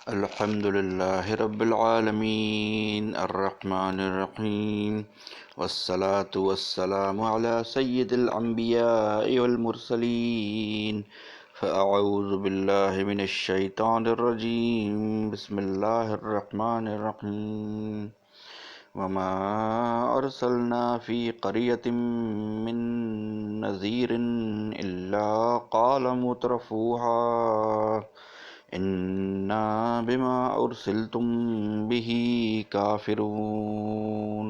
الحمد لله رب العالمين الرحمن الرحيم والصلاة والسلام على سيد الأنبياء والمرسلين فأعوذ بالله من الشيطان الرجيم بسم الله الرحمن الرحيم وما أرسلنا في قرية من نذير إلا قال مترفوها إنا بما أرسلتم به كافرون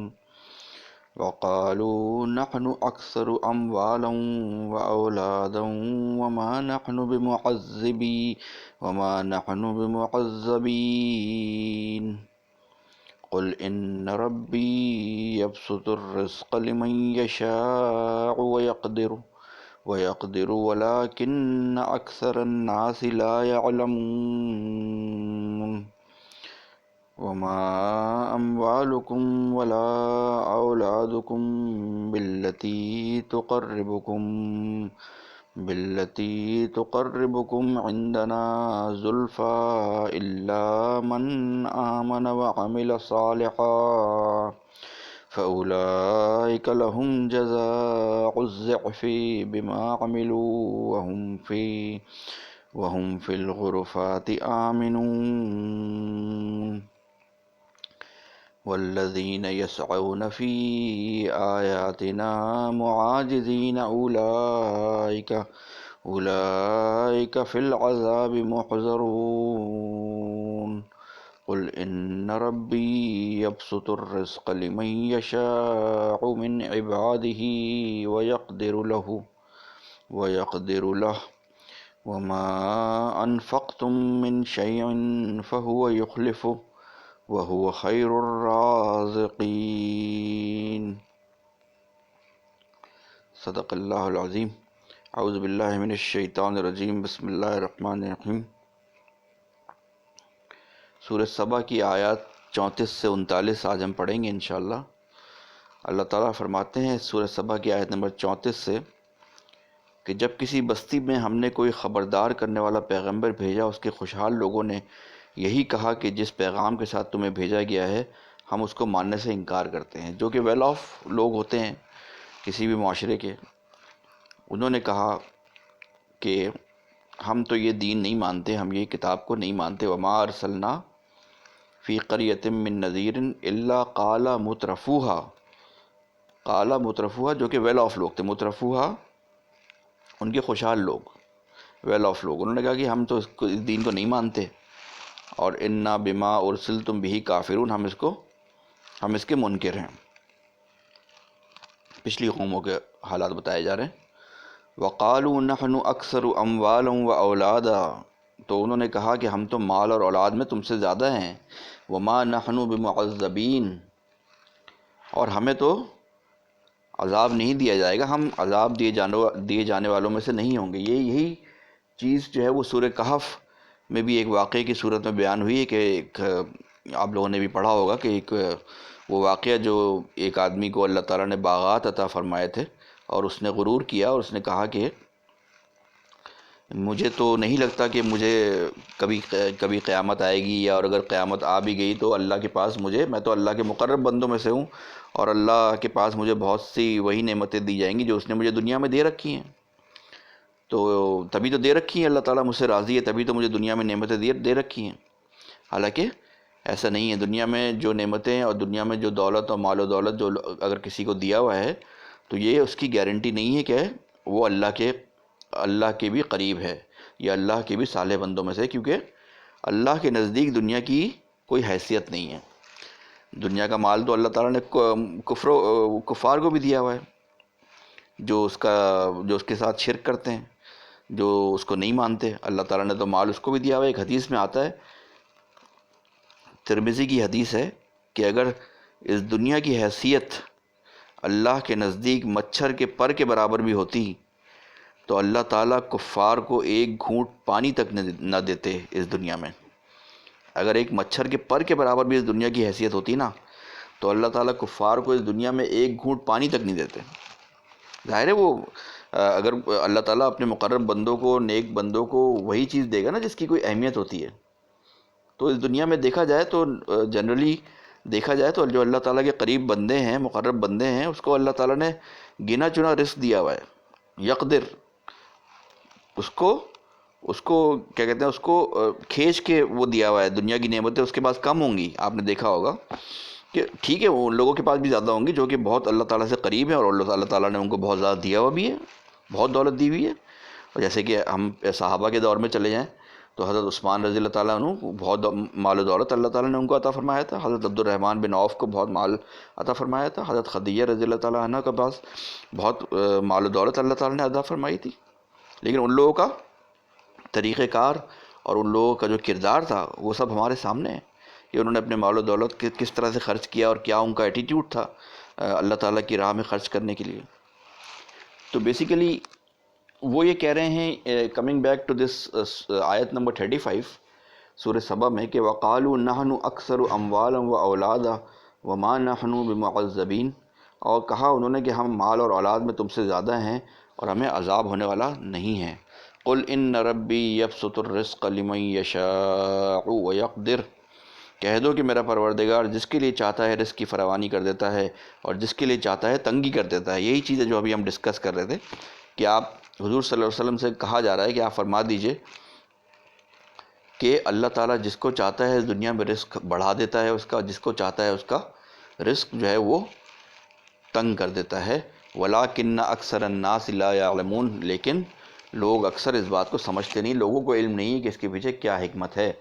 وقالوا نحن أكثر أموالا وأولادا وما نحن بمعذبين قل إن ربي يبسط الرزق لمن يشاء ويقدر ولكن أكثر الناس لا يعلمون وما أموالكم ولا أولادكم بالتي تقربكم عندنا زلفى إلا من آمن وعمل صالحا فأولئك لهم جزاء الضعف بما عملوا وهم في الغرفات آمنون والذين يسعون في آياتنا معاجزين أولئك في العذاب محضرون قل إن ربي يبسط الرزق لمن يشاء من عباده ويقدر له وما أنفقتم من شيء فهو يخلفه وهو خير الرازقين صدق اللہ العظیم اعوذ باللہ من الشیطان الرجیم بسم اللہ الرحمن الرحیم سورہ سبا کی آیات 34 سے 39 آج ہم پڑھیں گے انشاءاللہ۔ اللہ تعالیٰ فرماتے ہیں سورہ سبا کی آیت نمبر 34 سے کہ جب کسی بستی میں ہم نے کوئی خبردار کرنے والا پیغمبر بھیجا، اس کے خوشحال لوگوں نے یہی کہا کہ جس پیغام کے ساتھ تمہیں بھیجا گیا ہے ہم اس کو ماننے سے انکار کرتے ہیں۔ جو کہ ویل آف لوگ ہوتے ہیں کسی بھی معاشرے کے، انہوں نے کہا کہ ہم تو یہ دین نہیں مانتے، ہم یہ کتاب کو نہیں مانتے۔ وما ارسلنا فی قریۃ من نذیر الا قال مترفوها جو کہ ویل آف لوگ تھے، مترفوها ان کے خوشحال لوگ، ویل آف لوگ، انہوں نے کہا کہ ہم تو اس دین کو نہیں مانتے، اور انا بما ارسلتم به کافرون، ہم اس کے منکر ہیں۔ پچھلی قوموں کے حالات بتائے جا رہے ہیں۔ وقالوا نحن اکثر اموالا واولادا، تو انہوں نے کہا کہ ہم تو مال اور اولاد میں تم سے زیادہ ہیں۔ وما نحن بمعذبین، اور ہمیں تو عذاب نہیں دیا جائے گا، ہم عذاب دیے جانے والوں میں سے نہیں ہوں گے۔ یہی چیز جو ہے وہ سورہ کہف میں بھی ایک واقعے کی صورت میں بیان ہوئی ہے کہ آپ لوگوں نے بھی پڑھا ہوگا کہ ایک وہ واقعہ جو ایک آدمی کو اللہ تعالیٰ نے باغات عطا فرمائے تھے اور اس نے غرور کیا اور اس نے کہا کہ مجھے تو نہیں لگتا کہ مجھے کبھی قیامت آئے گی، یا اور اگر قیامت آ بھی گئی تو اللہ کے پاس میں تو اللہ کے مقرب بندوں میں سے ہوں، اور اللہ کے پاس مجھے بہت سی وہی نعمتیں دی جائیں گی جو اس نے مجھے دنیا میں دے رکھی ہیں، تو تبھی تو دے رکھی ہیں، اللہ تعالیٰ مجھ سے راضی ہے، تبھی تو مجھے دنیا میں نعمتیں دے رکھی ہیں۔ حالانکہ ایسا نہیں ہے، دنیا میں جو نعمتیں اور دنیا میں جو دولت اور مال و دولت جو اگر کسی کو دیا ہوا ہے تو یہ اس کی گارنٹی نہیں ہے کہ وہ اللہ کے بھی قریب ہے یا اللہ کے بھی صالح بندوں میں سے، کیونکہ اللہ کے نزدیک دنیا کی کوئی حیثیت نہیں ہے۔ دنیا کا مال تو اللہ تعالیٰ نے کفار کو بھی دیا ہوا ہے، جو اس کے ساتھ شرک کرتے ہیں، جو اس کو نہیں مانتے، اللہ تعالیٰ نے تو مال اس کو بھی دیا ہوا ہے۔ ایک حدیث میں آتا ہے، ترمذی کی حدیث ہے کہ اگر اس دنیا کی حیثیت اللہ کے نزدیک مچھر کے پر کے برابر بھی ہوتی تو اللہ تعالیٰ کفار کو ایک گھونٹ پانی تک نہ دیتے اس دنیا میں۔ اگر ایک مچھر کے پر کے برابر بھی اس دنیا کی حیثیت ہوتی نا تو اللہ تعالیٰ کفار کو اس دنیا میں ایک گھونٹ پانی تک نہیں دیتے۔ ظاہر ہے وہ اگر اللہ تعالیٰ اپنے مقرب بندوں کو، نیک بندوں کو وہی چیز دے گا نا جس کی کوئی اہمیت ہوتی ہے، تو اس دنیا میں دیکھا جائے تو جنرلی دیکھا جائے تو جو اللہ تعالیٰ کے قریب بندے ہیں، مقرب بندے ہیں، اس کو اللہ تعالیٰ نے گنا چنا رزق دیا ہوا ہے. یقدر، اس کو کیا کہتے ہیں، اس کو کھینچ کے وہ دیا ہوا ہے. دنیا کی نعمتیں اس کے پاس کم ہوں گی. آپ نے دیکھا ہوگا کہ ٹھیک ہے وہ ان لوگوں کے پاس بھی زیادہ ہوں گی جو کہ بہت اللہ تعالیٰ سے قریب ہیں، اور اللہ تعالیٰ نے ان کو بہت زیادہ دیا ہوا بھی ہے، بہت دولت دی ہوئی ہے. اور جیسے کہ ہم صحابہ کے دور میں چلے جائیں تو حضرت عثمان رضی اللہ تعالیٰ عنہ بہت مال و دولت اللہ تعالیٰ نے ان کو عطا فرمایا تھا. حضرت عبد الرحمن بن عوف کو بہت مال عطا فرمایا تھا. حضرت خدیجہ رضی اللہ تعالیٰ عنہ کے پاس بہت مال و دولت اللہ تعالیٰ نے عطا فرمائی تھی. لیکن ان لوگوں کا طریقہ کار اور ان لوگوں کا جو کردار تھا وہ سب ہمارے سامنے ہے کہ انہوں نے اپنے مال و دولت کس طرح سے خرچ کیا اور کیا ان کا ایٹیٹیوڈ تھا اللہ تعالیٰ کی راہ میں خرچ کرنے کے لیے. تو بیسیکلی وہ یہ کہہ رہے ہیں کمنگ بیک ٹو دس آیت نمبر 35 سورہ سبا میں کہ وَقَالُوا نَحْنُ أَكْثَرُ أَمْوَالًا وَأَوْلَادًا وَمَا نَحْنُ بِمُعَذَّبِينَ، اور کہا انہوں نے کہ ہم مال اور اولاد میں تم سے زیادہ ہیں اور ہمیں عذاب ہونے والا نہیں ہے. قُلْ إِنَّ رَبِّي يَبْسُطُ الرِّزْقَ لِمَن يَشَاءُ وَيَقْدِرُ، کہہ دو کہ میرا پروردگار جس کے لیے چاہتا ہے رزق کی فراوانی کر دیتا ہے اور جس کے لیے چاہتا ہے تنگی کر دیتا ہے. یہی چیز ہے جو ابھی ہم ڈسکس کر رہے تھے کہ آپ حضور صلی اللہ علیہ وسلم سے کہا جا رہا ہے کہ آپ فرما دیجئے کہ اللہ تعالیٰ جس کو چاہتا ہے اس دنیا میں رزق بڑھا دیتا ہے، اس کا جس کو چاہتا ہے اس کا رزق جو ہے وہ تنگ کر دیتا ہے. وَلَٰكِنَّ أَكْثَرَ النَّاسِ لَا يَعْلَمُونَ، لیکن لوگ اکثر اس بات کو سمجھتے نہیں. لوگوں کو علم نہیں ہے کہ اس کے پیچھے کیا حکمت ہے.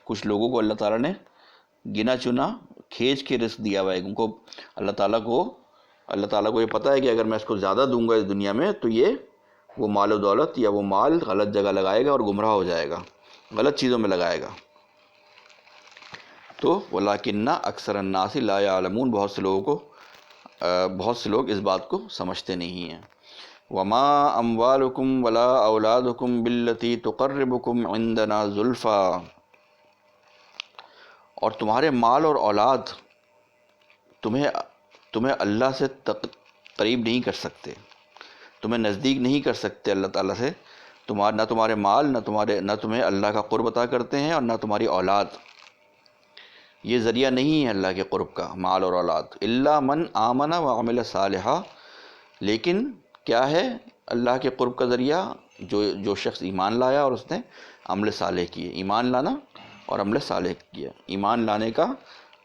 کچھ لوگوں کو اللہ تعالیٰ نے گنا چنا کھینچ کے رزق دیا ہوا ہے. ان کو اللہ تعالیٰ کو یہ پتہ ہے کہ اگر میں اس کو زیادہ دوں گا اس دنیا میں تو یہ وہ مال و دولت یا وہ مال غلط جگہ لگائے گا اور گمراہ ہو جائے گا، غلط چیزوں میں لگائے گا. تو وَلَٰكِنَّ أَكْثَرَ النَّاسِ لَا يَعْلَمُونَ، بہت سے لوگ اس بات کو سمجھتے نہیں ہیں. وَمَا أَمْوَالُكُمْ وَلَا أَوْلَادُكُمْ بِالَّتِي تُقَرِّبُكُمْ عِندَنَا زُلْفَىٰ، اور تمہارے مال اور اولاد تمہیں اللہ سے قریب نہیں کر سکتے، تمہیں نزدیک نہیں کر سکتے اللہ تعالیٰ سے. نہ تمہارے مال نہ تمہیں اللہ کا قرب عطا کرتے ہیں، اور نہ تمہاری اولاد. یہ ذریعہ نہیں ہے اللہ کے قرب کا، مال اور اولاد. الا من آمن وعمل صالحا، لیکن کیا ہے اللہ کے قرب کا ذریعہ؟ جو شخص ایمان لایا اور اس نے عمل صالح کیے. ایمان لانا اور عمل صالح کیا. ایمان لانے کا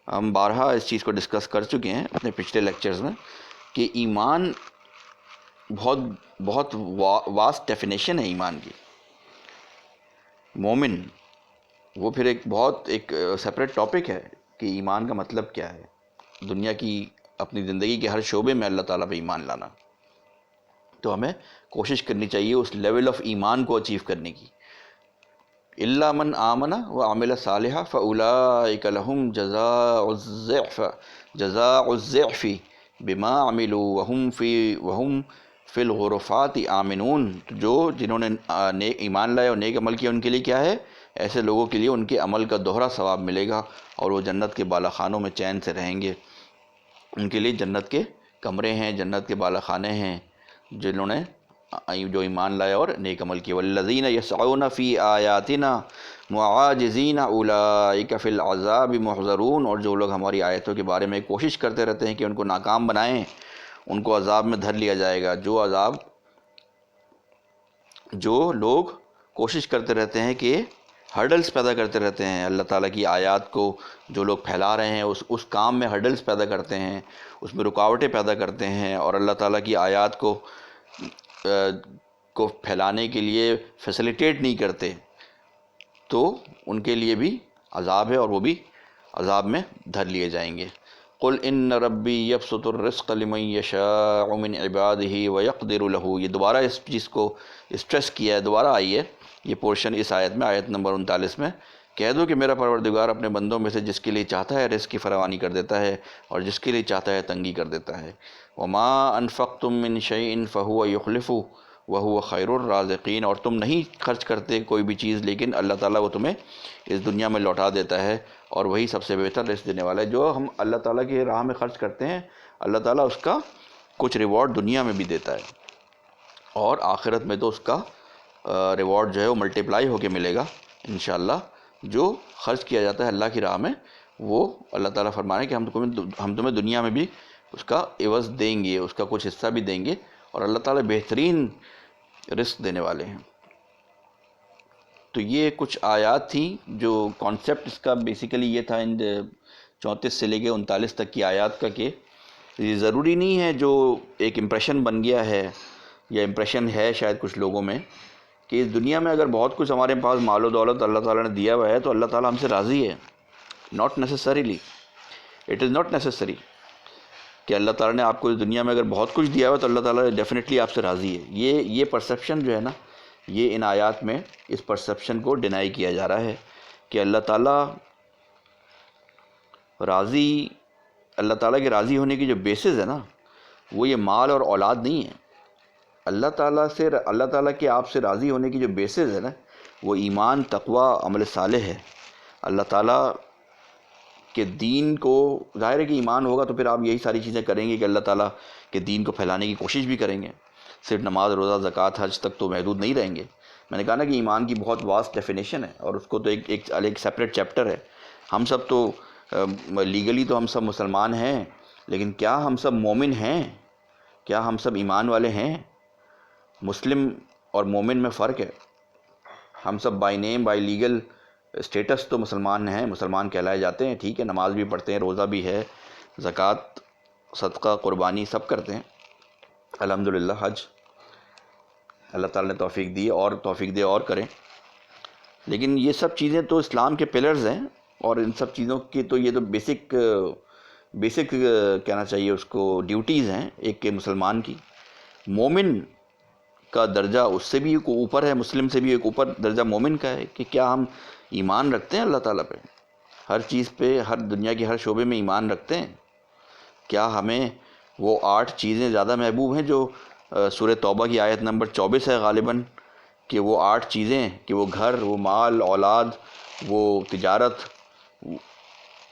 ہم بارہا اس چیز کو ڈسکس کر چکے ہیں اپنے پچھلے لیکچرز میں کہ ایمان بہت واسٹ ڈیفینیشن ہے ایمان کی. مومن وہ پھر ایک سپریٹ ٹاپک ہے کہ ایمان کا مطلب کیا ہے. دنیا کی اپنی زندگی کے ہر شعبے میں اللہ تعالیٰ پہ ایمان لانا. تو ہمیں کوشش کرنی چاہیے اس لیول آف ایمان کو اچیو کرنے کی. الا من آمن وعمل صالحا فاولئک لهم جزاء الضعف بما عملوا وهم فی الغرفات آمنون. جنہوں نے ایمان لائے اور نیک عمل کیا ان کے لیے کیا ہے؟ ایسے لوگوں کے لیے ان کے عمل کا دوہرا ثواب ملے گا اور وہ جنت کے بالا خانوں میں چین سے رہیں گے. ان کے لیے جنت کے کمرے ہیں، جنت کے بالا خانے ہیں جنہوں نے جو ایمان لایا اور نیک عمل کیا. والذین یسعون فی آیاتنا معاجزین اولئک فی العذاب محضرون، اور جو لوگ ہماری آیتوں کے بارے میں کوشش کرتے رہتے ہیں کہ ان کو ناکام بنائیں، ان کو عذاب میں دھر لیا جائے گا. جو لوگ کوشش کرتے رہتے ہیں کہ ہرڈلز پیدا کرتے رہتے ہیں اللہ تعالیٰ کی آیات کو، جو لوگ پھیلا رہے ہیں اس کام میں ہرڈلز پیدا کرتے ہیں، اس میں رکاوٹیں پیدا کرتے ہیں اور اللہ تعالیٰ کی آیات کو پھیلانے کے لیے فیسیلیٹیٹ نہیں کرتے، تو ان کے لیے بھی عذاب ہے اور وہ بھی عذاب میں دھر لیے جائیں گے. قل ان ربی یبسط الرزق لمن یشاء من عباده ویقدر له، یہ دوبارہ اس چیز کو اسٹریس کیا ہے، دوبارہ آئی ہے یہ پورشن اس آیت میں، آیت نمبر 39 میں. کہہ دو کہ میرا پروردگار اپنے بندوں میں سے جس کے لیے چاہتا ہے رزق کی فراوانی کر دیتا ہے اور جس کے لیے چاہتا ہے تنگی کر دیتا ہے. وما انفقتم من شیء فهو یخلفہ وہو خیر الرازقین، اور تم نہیں خرچ کرتے کوئی بھی چیز لیکن اللہ تعالیٰ وہ تمہیں اس دنیا میں لوٹا دیتا ہے اور وہی سب سے بہتر رزق دینے والا ہے. جو ہم اللہ تعالیٰ کی راہ میں خرچ کرتے ہیں اللہ تعالیٰ اس کا کچھ ریوارڈ دنیا میں بھی دیتا ہے اور آخرت میں تو اس کا ریوارڈ جو ہے وہ ملٹیپلائی ہو کے ملے گا انشاءاللہ. جو خرچ کیا جاتا ہے اللہ کی راہ میں، وہ اللہ تعالیٰ فرمانے کہ ہم تمہیں دنیا میں بھی اس کا عوض دیں گے، اس کا کچھ حصہ بھی دیں گے، اور اللہ تعالیٰ بہترین رزق دینے والے ہیں۔ تو یہ کچھ آیات تھیں، جو کانسیپٹ اس کا بیسیکلی یہ تھا، 34 سے لے کے 39 تک کی آیات کا، کہ یہ ضروری نہیں ہے، جو ایک امپریشن بن گیا ہے یا امپریشن ہے شاید کچھ لوگوں میں، کہ اس دنیا میں اگر بہت کچھ ہمارے پاس مال و دولت اللہ تعالیٰ نے دیا ہوا ہے تو اللہ تعالیٰ ہم سے راضی ہے۔ Not necessarily, it is not necessary کہ اللہ تعالیٰ نے آپ کو اس دنیا میں اگر بہت کچھ دیا ہوا ہے تو اللہ تعالیٰ ڈیفینیٹلی آپ سے راضی ہے۔ یہ پرسیپشن جو ہے نا، یہ ان آیات میں اس پرسیپشن کو ڈینائی کیا جا رہا ہے کہ اللہ تعالیٰ اللہ تعالیٰ کے راضی ہونے کی جو بیسز ہے نا، وہ یہ مال اور اولاد نہیں ہے۔ اللہ تعالیٰ کے آپ سے راضی ہونے کی جو بیسز ہے نا، وہ ایمان، تقوی، عمل صالح ہے۔ اللہ تعالیٰ کے دین کو، ظاہر ہے کہ ایمان ہوگا تو پھر آپ یہی ساری چیزیں کریں گے کہ اللہ تعالیٰ کے دین کو پھیلانے کی کوشش بھی کریں گے، صرف نماز، روزہ، زکوٰۃ، حج تک تو محدود نہیں رہیں گے۔ میں نے کہا نا کہ ایمان کی بہت واسٹ ڈیفینیشن ہے، اور اس کو تو ایک سیپریٹ چیپٹر ہے۔ ہم سب تو لیگلی تو ہم سب مسلمان ہیں، لیکن کیا ہم سب مومن ہیں؟ کیا ہم سب ایمان والے ہیں؟ مسلم اور مومن میں فرق ہے۔ ہم سب by name, by legal status تو مسلمان ہیں، مسلمان کہلائے جاتے ہیں، ٹھیک ہے، نماز بھی پڑھتے ہیں، روزہ بھی ہے، زکوٰۃ، صدقہ، قربانی سب کرتے ہیں، الحمدللہ، حج، اللہ تعالیٰ نے توفیق دی اور توفیق دے اور کریں۔ لیکن یہ سب چیزیں تو اسلام کے پلرز ہیں، اور ان سب چیزوں کی تو یہ تو بیسک کہنا چاہیے اس کو، ڈیوٹیز ہیں ایک کے مسلمان کی۔ مومن کا درجہ اس سے بھی ایک اوپر ہے، مسلم سے بھی ایک اوپر درجہ مومن کا ہے، کہ کیا ہم ایمان رکھتے ہیں اللہ تعالیٰ پہ، ہر چیز پہ، ہر دنیا کے ہر شعبے میں ایمان رکھتے ہیں؟ کیا ہمیں وہ 8 چیزیں زیادہ محبوب ہیں جو سورہ توبہ کی آیت نمبر 24 ہے غالباً، کہ وہ 8 چیزیں، کہ وہ گھر، وہ مال، اولاد، وہ تجارت،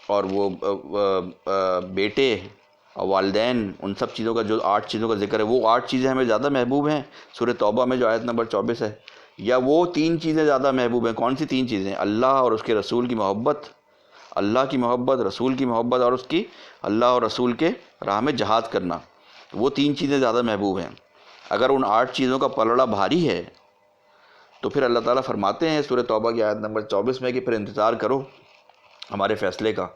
اور وہ بیٹے اور والدین، ان سب چیزوں کا جو 8 چیزوں کا ذکر ہے، وہ 8 چیزیں ہمیں زیادہ محبوب ہیں سورہ توبہ میں جو آیت نمبر 24 ہے، یا وہ 3 چیزیں زیادہ محبوب ہیں؟ کون سی 3 چیزیں؟ اللہ اور اس کے رسول کی محبت، اللہ کی محبت، رسول کی محبت، اور اس کی اللہ اور رسول کے راہ میں جہاد کرنا، وہ 3 چیزیں زیادہ محبوب ہیں۔ اگر ان 8 چیزوں کا پلڑا بھاری ہے تو پھر اللہ تعالیٰ فرماتے ہیں سورہ توبہ کی آیت نمبر 24 میں کہ پھر انتظار کرو ہمارے فیصلے کا،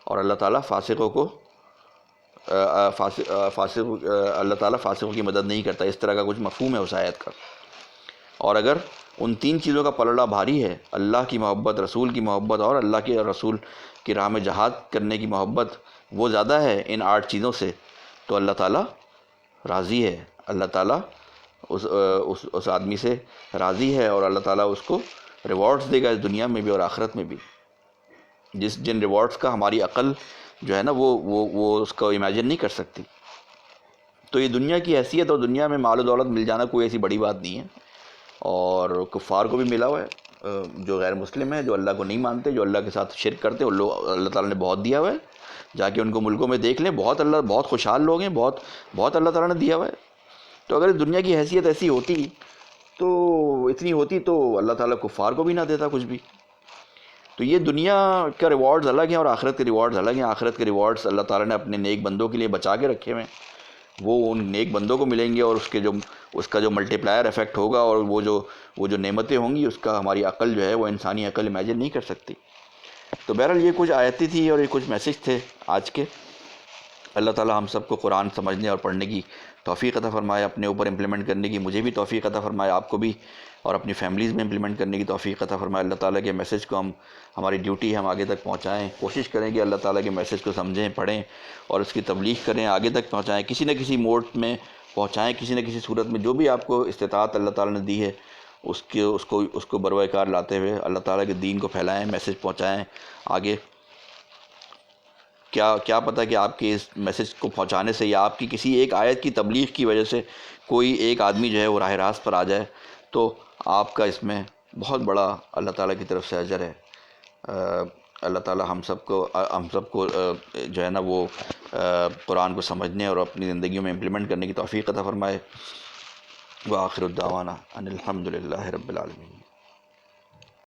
اور اللہ تعالیٰ اللہ تعالیٰ فاسقوں کی مدد نہیں کرتا، اس طرح کا کچھ مفہوم ہے اس آیت کا۔ اور اگر ان 3 چیزوں کا پلڑا بھاری ہے، اللہ کی محبت، رسول کی محبت، اور اللہ کے رسول کی راہ میں جہاد کرنے کی محبت، وہ زیادہ ہے ان 8 چیزوں سے، تو اللہ تعالیٰ راضی ہے، اللہ تعالیٰ اس آدمی سے راضی ہے، اور اللہ تعالیٰ اس کو ریوارڈز دے گا اس دنیا میں بھی اور آخرت میں بھی، جن ریوارڈز کا ہماری عقل جو ہے نا وہ اس کو امیجن نہیں کر سکتی۔ تو یہ دنیا کی حیثیت اور دنیا میں مال و دولت مل جانا کوئی ایسی بڑی بات نہیں ہے، اور کفار کو بھی ملا ہوا ہے، جو غیر مسلم ہیں، جو اللہ کو نہیں مانتے، جو اللہ کے ساتھ شرک کرتے ہیں، ان لوگ اللہ تعالیٰ نے بہت دیا ہوا ہے، جا کے ان کو ملکوں میں دیکھ لیں، بہت خوشحال لوگ ہیں، بہت اللہ تعالیٰ نے دیا ہوا ہے۔ تو اگر اس دنیا کی حیثیت ایسی ہوتی، تو اتنی ہوتی، تو اللہ تعالیٰ کفار کو بھی نہ دیتا کچھ بھی۔ تو یہ دنیا کا ریوارڈز الگ ہیں اور آخرت کے ریوارڈز الگ ہیں۔ آخرت کے ریوارڈز اللہ تعالیٰ نے اپنے نیک بندوں کے لیے بچا کے رکھے ہوئے ہیں، وہ ان نیک بندوں کو ملیں گے، اور اس کا جو ملٹی پلائر ایفیکٹ ہوگا، اور وہ جو نعمتیں ہوں گی، اس کا ہماری عقل جو ہے، وہ انسانی عقل امیجن نہیں کر سکتی۔ تو بہرحال یہ کچھ آیتیں تھی اور یہ کچھ میسج تھے آج کے۔ اللہ تعالیٰ ہم سب کو قرآن سمجھنے اور پڑھنے کی توفیق عطا فرمائے، اپنے اوپر امپلیمنٹ کرنے کی مجھے بھی توفیق عطا فرمائے، آپ کو بھی، اور اپنی فیملیز میں امپلیمنٹ کرنے کی توفیق عطا فرمائے۔ اللہ تعالیٰ کے میسج کو ہماری ڈیوٹی ہے ہم آگے تک پہنچائیں، کوشش کریں کہ اللہ تعالیٰ کے میسج کو سمجھیں، پڑھیں اور اس کی تبلیغ کریں، آگے تک پہنچائیں، کسی نہ کسی موڈ میں پہنچائیں، کسی نہ کسی صورت میں، جو بھی آپ کو استطاعت اللہ تعالیٰ نے دی ہے اس کو بروئے کار لاتے ہوئے اللہ تعالیٰ کے دین کو پھیلائیں، میسج پہنچائیں آگے۔ کیا پتہ کہ آپ کے اس میسج کو پہنچانے سے یا آپ کی کسی ایک آیت کی تبلیغ کی وجہ سے کوئی ایک آدمی جو ہے وہ راہ راست پر آ جائے، تو آپ کا اس میں بہت بڑا اللہ تعالیٰ کی طرف سے اجر ہے۔ اللہ تعالیٰ ہم سب کو جو ہے نا وہ قرآن کو سمجھنے اور اپنی زندگیوں میں امپلیمنٹ کرنے کی توفیق عطا فرمائے۔ وآخر الدعوانا ان الحمد للہ رب العالمین۔